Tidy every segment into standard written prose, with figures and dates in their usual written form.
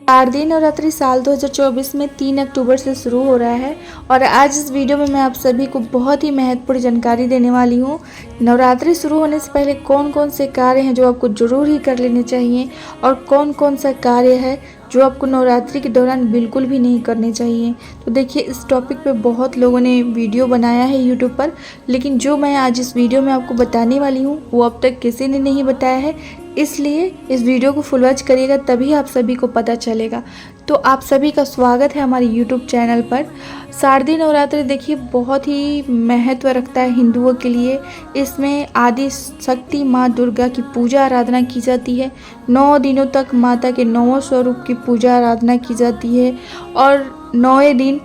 शारदीय नवरात्रि साल 2024 में 3 अक्टूबर से शुरू हो रहा है और आज इस वीडियो में मैं आप सभी को बहुत ही महत्वपूर्ण जानकारी देने वाली हूँ। नवरात्रि शुरू होने से पहले कौन कौन से कार्य हैं जो आपको ज़रूर ही कर लेने चाहिए और कौन कौन सा कार्य है जो आपको नवरात्रि के दौरान बिल्कुल भी नहीं करने चाहिए। तो देखिए, इस टॉपिक पे बहुत लोगों ने वीडियो बनाया है यूट्यूब पर, लेकिन जो मैं आज इस वीडियो में आपको बताने वाली हूँ वो अब तक किसी ने नहीं बताया है। इसलिए इस वीडियो को फुल वॉच करिएगा, तभी आप सभी को पता चलेगा। तो आप सभी का स्वागत है हमारे यूट्यूब चैनल पर। शारदीय नवरात्रि देखिए बहुत ही महत्व रखता है हिंदुओं के लिए। इसमें आदि शक्ति माँ दुर्गा की पूजा आराधना की जाती है। 9 दिनों तक माता के 9 स्वरूप की पूजा आराधना की जाती है और 9वें दिन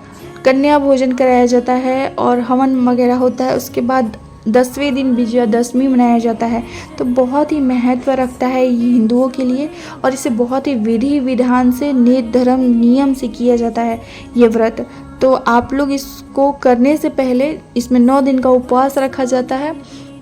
कन्या भोजन कराया जाता है और हवन वगैरह होता है। उसके बाद 10वें दिन विजयादशमी मनाया जाता है। तो बहुत ही महत्व रखता है ये हिंदुओं के लिए और इसे बहुत ही विधि विधान से, नित धर्म नियम से किया जाता है ये व्रत। तो आप लोग इसको करने से पहले, इसमें 9 दिन का उपवास रखा जाता है,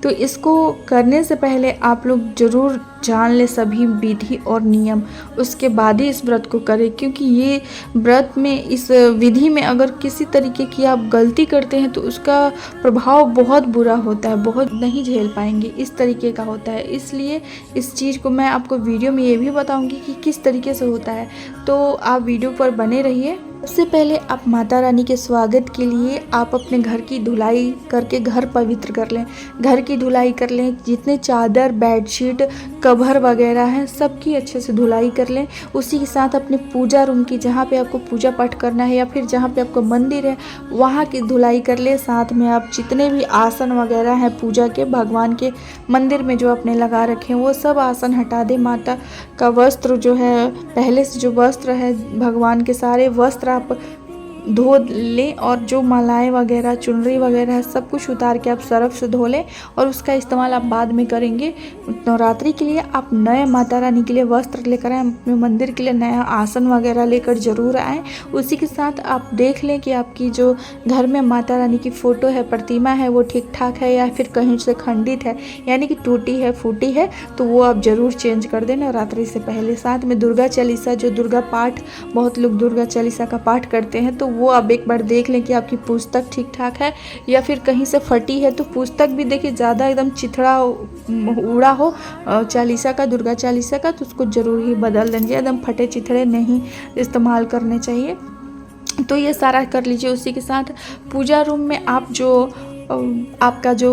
तो इसको करने से पहले आप लोग ज़रूर जान ले सभी विधि और नियम, उसके बाद ही इस व्रत को करें। क्योंकि ये व्रत में, इस विधि में अगर किसी तरीके की आप गलती करते हैं तो उसका प्रभाव बहुत बुरा होता है, बहुत नहीं झेल पाएंगे, इस तरीके का होता है। इसलिए इस चीज़ को मैं आपको वीडियो में ये भी बताऊंगी कि किस तरीके से होता है, तो आप वीडियो पर बने रहिए। सबसे पहले आप माता रानी के स्वागत के लिए आप अपने घर की धुलाई करके घर पवित्र कर लें। घर की धुलाई कर लें, जितने चादर, बेडशीट, कवर वगैरह हैं सबकी अच्छे से धुलाई कर लें। उसी के साथ अपने पूजा रूम की, जहाँ पे आपको पूजा पाठ करना है या फिर जहाँ पे आपका मंदिर है वहाँ की धुलाई कर लें। साथ में आप जितने भी आसन वगैरह हैं पूजा के, भगवान के मंदिर में जो आपने लगा रखे हैं वो सब आसन हटा दें। माता का वस्त्र जो है, पहले से जो वस्त्र है भगवान के, सारे वस्त्र आप धो लें और जो मालाएं वगैरह, चुनरी वगैरह सब कुछ उतार के आप सर्फ से धो लें और उसका इस्तेमाल आप बाद में करेंगे। नवरात्रि के लिए आप नए माता रानी के लिए वस्त्र लेकर आएँ, अपने मंदिर के लिए नया आसन वगैरह लेकर ज़रूर आएँ। उसी के साथ आप देख लें कि आपकी जो घर में माता रानी की फ़ोटो है, प्रतिमा है, वो ठीक ठाक है या फिर कहीं से खंडित है, यानी कि टूटी है, फूटी है, तो वो आप ज़रूर चेंज कर दें नवरात्रि से पहले। साथ में दुर्गा चालीसा, जो दुर्गा पाठ, बहुत लोग दुर्गा चालीसा का पाठ करते हैं, तो वो आप एक बार देख लें कि आपकी पुस्तक ठीक ठाक है या फिर कहीं से फटी है। तो पुस्तक भी देखिए ज़्यादा एकदम चिथड़ा उड़ा हो चालीसा का, दुर्गा चालीसा का, तो उसको ज़रूर ही बदल देंगे। एकदम फटे चिथड़े नहीं इस्तेमाल करने चाहिए। तो ये सारा कर लीजिए। उसी के साथ पूजा रूम में आप जो आपका जो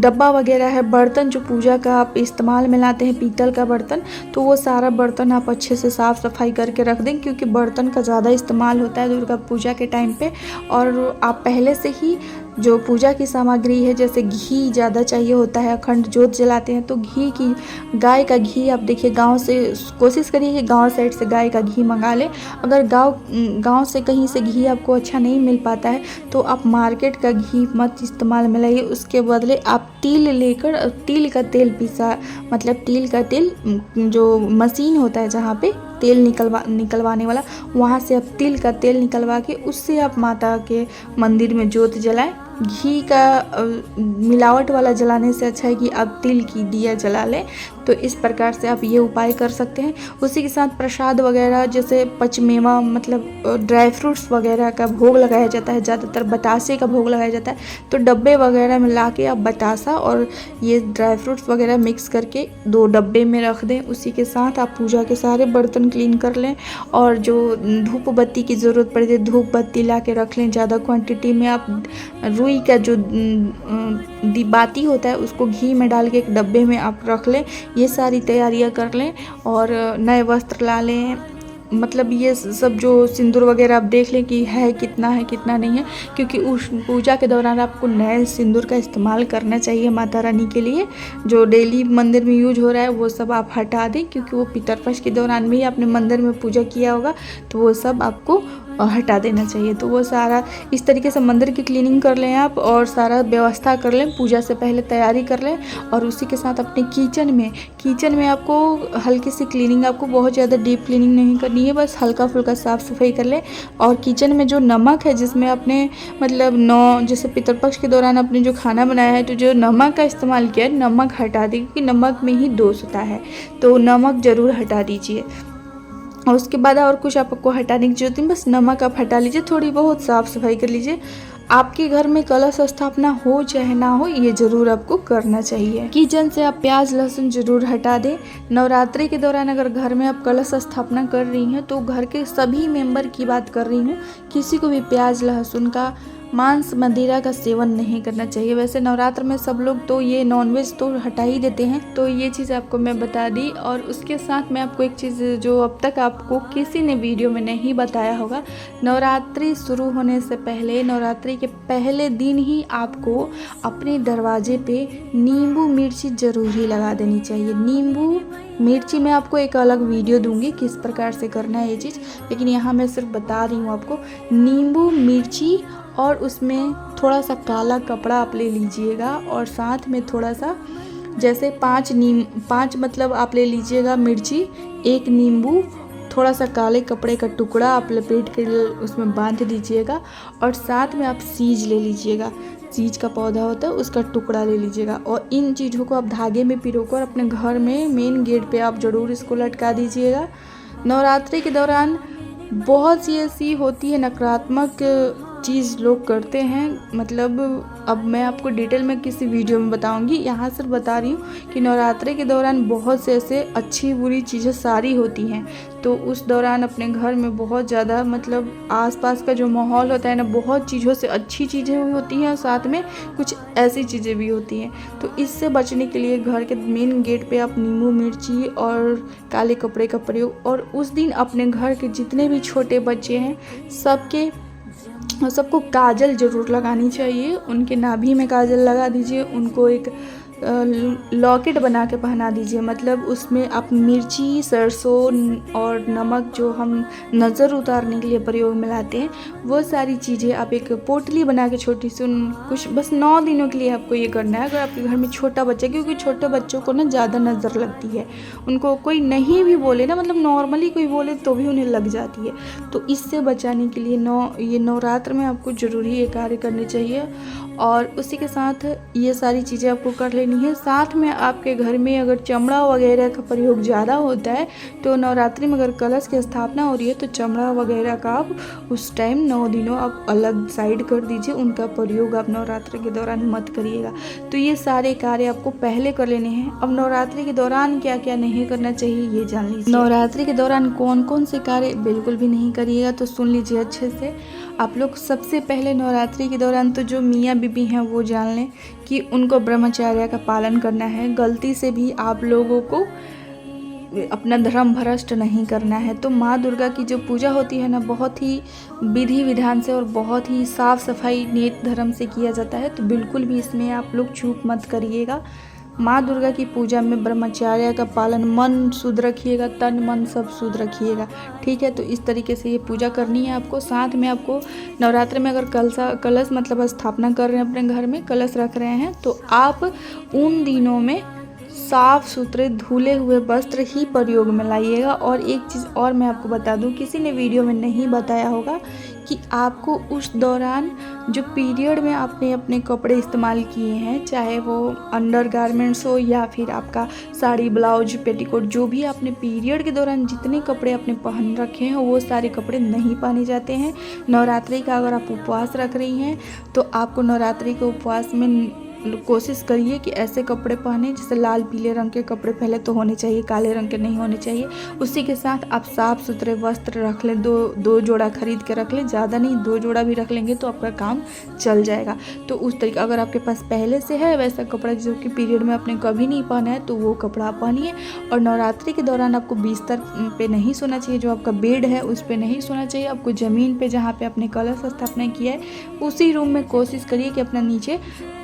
डब्बा वगैरह है, बर्तन जो पूजा का आप इस्तेमाल में लाते हैं, पीतल का बर्तन, तो वो सारा बर्तन आप अच्छे से साफ़ सफाई करके रख दें। क्योंकि बर्तन का ज़्यादा इस्तेमाल होता है दुर्गा पूजा के टाइम पे। और आप पहले से ही जो पूजा की सामग्री है, जैसे घी ज़्यादा चाहिए होता है, अखंड जोत जलाते हैं तो घी की, गाय का घी आप देखिए गांव से, कोशिश करिए कि गांव साइड से गाय का घी मंगा लें। अगर गांव से कहीं से घी आपको अच्छा नहीं मिल पाता है तो आप मार्केट का घी मत इस्तेमाल में लाइए। उसके बदले आप तिल लेकर, तिल का तेल पीसा, मतलब तिल का तेल, जो मशीन होता है जहाँ पे तेल निकलवाने वाला, वहाँ से आप तिल का तेल निकलवा के उससे आप माता के मंदिर में जोत जलाएं। घी का मिलावट वाला जलाने से अच्छा है कि आप तिल की दिया जला लें। तो इस प्रकार से आप ये उपाय कर सकते हैं। उसी के साथ प्रसाद वगैरह, जैसे पचमेवा, मतलब ड्राई फ्रूट्स वगैरह का भोग लगाया जाता है, ज़्यादातर बतासे का भोग लगाया जाता है। तो डब्बे वगैरह में ला के आप बतासा और ये ड्राई फ्रूट्स वगैरह मिक्स करके 2 डब्बे में रख दें। उसी के साथ आप पूजा के सारे बर्तन क्लीन कर लें और जो धूप बत्ती की ज़रूरत पड़े तो धूप बत्ती ला के रख लें ज़्यादा क्वांटिटी में। आप रुई का जो बाती होता है उसको घी में डाल के एक डब्बे में आप रख लें। ये सारी तैयारियां कर लें और नए वस्त्र ला लें। मतलब ये सब जो सिंदूर वगैरह आप देख लें कि है कितना नहीं है, क्योंकि उस पूजा के दौरान आपको नए सिंदूर का इस्तेमाल करना चाहिए माता रानी के लिए। जो डेली मंदिर में यूज हो रहा है वो सब आप हटा दें, क्योंकि वो पितरपक्ष के दौरान भी आपने मंदिर में पूजा किया होगा, तो वो सब आपको हटा देना चाहिए। तो वो सारा इस तरीके से मंदिर की क्लीनिंग कर लें आप और सारा व्यवस्था कर लें, पूजा से पहले तैयारी कर लें। और उसी के साथ अपने किचन में आपको हल्की सी क्लीनिंग, आपको बहुत ज़्यादा डीप क्लीनिंग नहीं करनी है, बस हल्का फुल्का साफ़ सफाई कर लें। और किचन में जो नमक है, जिसमें आपने मतलब जैसे पितरपक्ष के दौरान आपने जो खाना बनाया है, तो जो नमक का इस्तेमाल किया है, नमक हटा दें, क्योंकि नमक में ही दोष होता है, तो नमक ज़रूर हटा दीजिए। और उसके बाद और कुछ आपको हटाने की जरूरत नहीं, बस नमक आप हटा लीजिए, थोड़ी बहुत साफ़ सफाई कर लीजिए। आपके घर में कलश स्थापना हो चाहे ना हो, ये ज़रूर आपको करना चाहिए। किचन से आप प्याज लहसुन ज़रूर हटा दें। नवरात्रि के दौरान अगर घर में आप कलश स्थापना कर रही हैं तो घर के सभी मेंबर की बात कर रही हूँ, किसी को भी प्याज लहसुन का, मांस मदिरा का सेवन नहीं करना चाहिए। वैसे नवरात्र में सब लोग तो ये नॉनवेज तो हटा ही देते हैं, तो ये चीज़ आपको मैं बता दी। और उसके साथ मैं आपको एक चीज़ जो अब तक आपको किसी ने वीडियो में नहीं बताया होगा, नवरात्रि शुरू होने से पहले, नवरात्रि के पहले दिन ही आपको अपने दरवाजे पे नींबू मिर्ची ज़रूर ही लगा देनी चाहिए। नींबू मिर्ची मैं आपको एक अलग वीडियो दूंगी किस प्रकार से करना है ये चीज़, लेकिन यहाँ मैं सिर्फ बता रही हूँ आपको। नींबू मिर्ची और उसमें थोड़ा सा काला कपड़ा आप ले लीजिएगा, और साथ में थोड़ा सा जैसे 5 मतलब आप ले लीजिएगा मिर्ची, 1 नींबू, थोड़ा सा काले कपड़े का टुकड़ा आप लपेट के उसमें बांध दीजिएगा, और साथ में आप सीज ले लीजिएगा, सीज का पौधा होता है उसका टुकड़ा ले लीजिएगा। और इन चीज़ों को आप धागे में पिरोकर अपने घर में मेन गेट पे आप ज़रूर इसको लटका दीजिएगा। नवरात्रि के दौरान बहुत सी ऐसी होती है नकारात्मक चीज़ लोग करते हैं, मतलब अब मैं आपको डिटेल में किसी वीडियो में बताऊंगी, यहाँ सिर्फ बता रही हूँ कि नवरात्रि के दौरान बहुत से ऐसे अच्छी बुरी चीज़ें सारी होती हैं। तो उस दौरान अपने घर में बहुत ज़्यादा मतलब आसपास का जो माहौल होता है ना, बहुत चीज़ों से अच्छी चीज़ें भी होती हैं और साथ में कुछ ऐसी चीज़ें भी होती हैं। तो इससे बचने के लिए घर के मेन गेट पे आप नींबू मिर्ची और काले कपड़े का प्रयोग, और उस दिन अपने घर के जितने भी छोटे बच्चे हैं सबको काजल ज़रूर लगानी चाहिए। उनके नाभि में काजल लगा दीजिए, उनको एक लॉकेट बना के पहना दीजिए, मतलब उसमें आप मिर्ची, सरसों और नमक जो हम नज़र उतारने के लिए प्रयोग में लाते हैं, वो सारी चीज़ें आप एक पोटली बना के छोटी सी कुछ बस 9 दिनों के लिए आपको ये करना है। अगर आपके घर में छोटा बच्चा, क्योंकि छोटे बच्चों को ना ज़्यादा नज़र लगती है, उनको कोई नहीं भी बोले ना, मतलब नॉर्मली कोई बोले तो भी उन्हें लग जाती है। तो इससे बचाने के लिए ये नवरात्र में आपको ज़रूरी ये कार्य करने चाहिए। और उसी के साथ ये सारी चीज़ें आपको कर लेनी है। साथ में आपके घर में अगर चमड़ा वगैरह का प्रयोग ज़्यादा होता है, तो नवरात्रि में अगर कलश की स्थापना हो रही है तो चमड़ा वगैरह का आप उस टाइम 9 दिनों आप अलग साइड कर दीजिए, उनका प्रयोग आप नवरात्रि के दौरान मत करिएगा। तो ये सारे कार्य आपको पहले कर लेने हैं। अब नवरात्रि के दौरान क्या क्या नहीं करना चाहिए ये जान लीजिए। नवरात्रि के दौरान कौन कौन से कार्य बिल्कुल भी नहीं करिएगा, तो सुन लीजिए अच्छे से आप लोग। सबसे पहले नवरात्रि के दौरान तो जो मियाँ बीबी हैं वो जान लें कि उनको ब्रह्मचर्य का पालन करना है। गलती से भी आप लोगों को अपना धर्म भ्रष्ट नहीं करना है। तो माँ दुर्गा की जो पूजा होती है ना, बहुत ही विधि विधान से और बहुत ही साफ़ सफाई नेत धर्म से किया जाता है, तो बिल्कुल भी इसमें आप लोग चूक मत करिएगा। माँ दुर्गा की पूजा में ब्रह्मचर्य का पालन, मन शुद्ध रखिएगा, तन मन सब शुद्ध रखिएगा, ठीक है। तो इस तरीके से ये पूजा करनी है आपको। साथ में आपको नवरात्र में अगर कलश मतलब स्थापना कर रहे हैं, अपने घर में कलश रख रहे हैं, तो आप उन दिनों में साफ़ सुथरे धुले हुए वस्त्र ही प्रयोग में लाइएगा। और एक चीज़ और मैं आपको बता दूं, किसी ने वीडियो में नहीं बताया होगा कि आपको उस दौरान जो पीरियड में आपने अपने कपड़े इस्तेमाल किए हैं, चाहे वो अंडर गारमेंट्स हो या फिर आपका साड़ी ब्लाउज पेटीकोट, जो भी आपने पीरियड के दौरान जितने कपड़े आपने पहन रखे हैं वो सारे कपड़े नहीं पहने जाते हैं। नवरात्रि का अगर आप उपवास रख रही हैं तो आपको नवरात्रि के उपवास में कोशिश करिए कि ऐसे कपड़े पहने जैसे लाल पीले रंग के कपड़े पहले तो होने चाहिए, काले रंग के नहीं होने चाहिए। उसी के साथ आप साफ़ सुथरे वस्त्र रख लें, दो जोड़ा खरीद के रख लें, ज़्यादा नहीं 2 जोड़ा भी रख लेंगे तो आपका काम चल जाएगा। तो उस तरीके अगर आपके पास पहले से है वैसा कपड़ा जो कि पीरियड में आपने कभी नहीं पहना है, तो वो कपड़ा पहनिए। और नवरात्रि के दौरान आपको बिस्तर पे नहीं सोना चाहिए, जो आपका बेड है उस पर नहीं सोना चाहिए। आपको ज़मीन पे जहाँ पे आपने कलश स्थापना किया है उसी रूम में कोशिश करिए कि अपना नीचे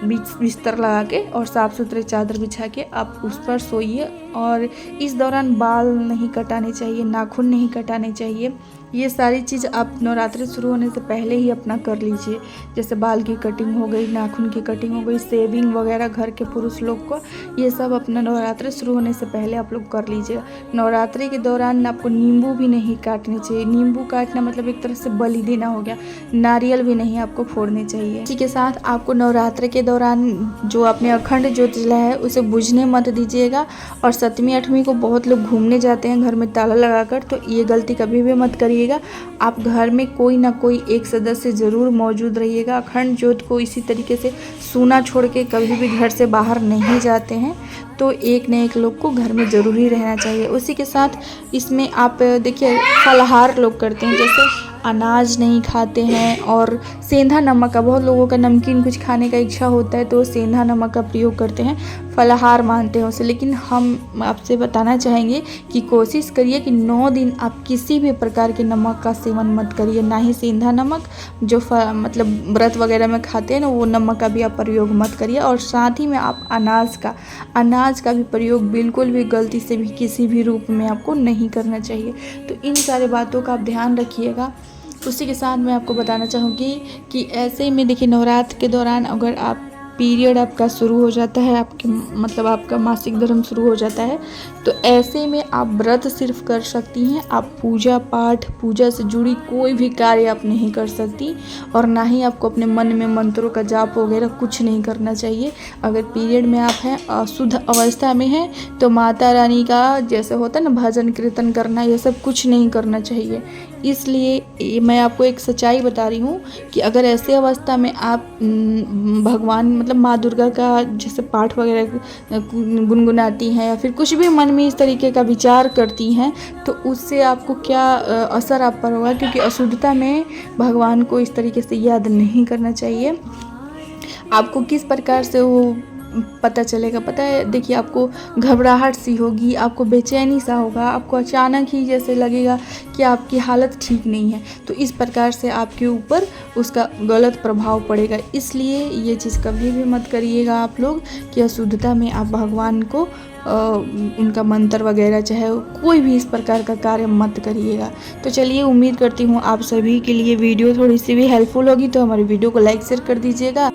बिस्तर लगा के और साफ़ सुथरे चादर बिछा के आप उस पर सोइए। और इस दौरान बाल नहीं कटाने चाहिए, नाखून नहीं कटाने चाहिए। ये सारी चीज़ आप नवरात्रि शुरू होने से पहले ही अपना कर लीजिए, जैसे बाल की कटिंग हो गई, नाखून की कटिंग हो गई, शेविंग वगैरह घर के पुरुष लोग को, ये सब अपना नवरात्रि शुरू होने से पहले आप लोग कर लीजिए। नवरात्रि के दौरान आपको नींबू भी नहीं काटने चाहिए। नींबू काटना मतलब एक तरह से बलि देना हो गया। नारियल भी नहीं आपको फोड़ने चाहिए। इसी के साथ आपको नवरात्रि के दौरान जो आपने अखंड ज्योत जलाया है उसे बुझने मत दीजिएगा। और 7वीं 8वीं को बहुत लोग घूमने जाते हैं घर में ताला लगाकर, तो ये गलती कभी भी मत करिएगा। आप घर में कोई ना कोई एक सदस्य ज़रूर मौजूद रहिएगा। अखंड ज्योत को इसी तरीके से सूना छोड़ के कभी भी घर से बाहर नहीं जाते हैं, तो एक न एक लोग को घर में ज़रूर ही रहना चाहिए। उसी के साथ इसमें आप देखिए फलाहार लोग करते हैं, जैसे अनाज नहीं खाते हैं और सेंधा नमक का, बहुत लोगों का नमकीन कुछ खाने का इच्छा होता है तो वो सेंधा नमक का प्रयोग करते हैं, फलाहार मानते हैं उसे। लेकिन हम आपसे बताना चाहेंगे कि कोशिश करिए कि 9 दिन आप किसी भी प्रकार के नमक का सेवन मत करिए, ना ही सेंधा नमक जो मतलब व्रत वगैरह में खाते हैं ना, वो नमक का भी आप प्रयोग मत करिए। और साथ ही में आप अनाज का भी प्रयोग बिल्कुल भी गलती से भी किसी भी रूप में आपको नहीं करना चाहिए। तो इन सारे बातों का आप ध्यान रखिएगा। उसी के साथ मैं आपको बताना चाहूँगी कि ऐसे में देखिए नवरात्र के दौरान अगर आप पीरियड आपका शुरू हो जाता है, आपके मतलब आपका मासिक धर्म शुरू हो जाता है, तो ऐसे में आप व्रत सिर्फ कर सकती हैं। आप पूजा पाठ, पूजा से जुड़ी कोई भी कार्य आप नहीं कर सकती, और ना ही आपको अपने मन में मंत्रों का जाप वगैरह कुछ नहीं करना चाहिए। अगर पीरियड में आप हैं, अशुद्ध अवस्था में हैं, तो माता रानी का जैसे होता है ना भजन कीर्तन करना, ये सब कुछ नहीं करना चाहिए। इसलिए मैं आपको एक सच्चाई बता रही हूँ कि अगर ऐसे अवस्था में आप भगवान मतलब माँ दुर्गा का जैसे पाठ वगैरह गुनगुनाती हैं या फिर कुछ भी मन में इस तरीके का विचार करती हैं, तो उससे आपको क्या असर आप पर होगा, क्योंकि अशुद्धता में भगवान को इस तरीके से याद नहीं करना चाहिए। आपको किस प्रकार से वो पता चलेगा, पता है, देखिए आपको घबराहट सी होगी, आपको बेचैनी सा होगा, आपको अचानक ही जैसे लगेगा कि आपकी हालत ठीक नहीं है, तो इस प्रकार से आपके ऊपर उसका गलत प्रभाव पड़ेगा। इसलिए ये चीज़ कभी भी मत करिएगा आप लोग कि अशुद्धता में आप भगवान को उनका मंत्र वगैरह चाहे कोई भी इस प्रकार का कार्य मत करिएगा। तो चलिए, उम्मीद करती हूँ आप सभी के लिए वीडियो थोड़ी सी भी हेल्पफुल होगी, तो हमारे वीडियो को लाइक शेयर कर दीजिएगा।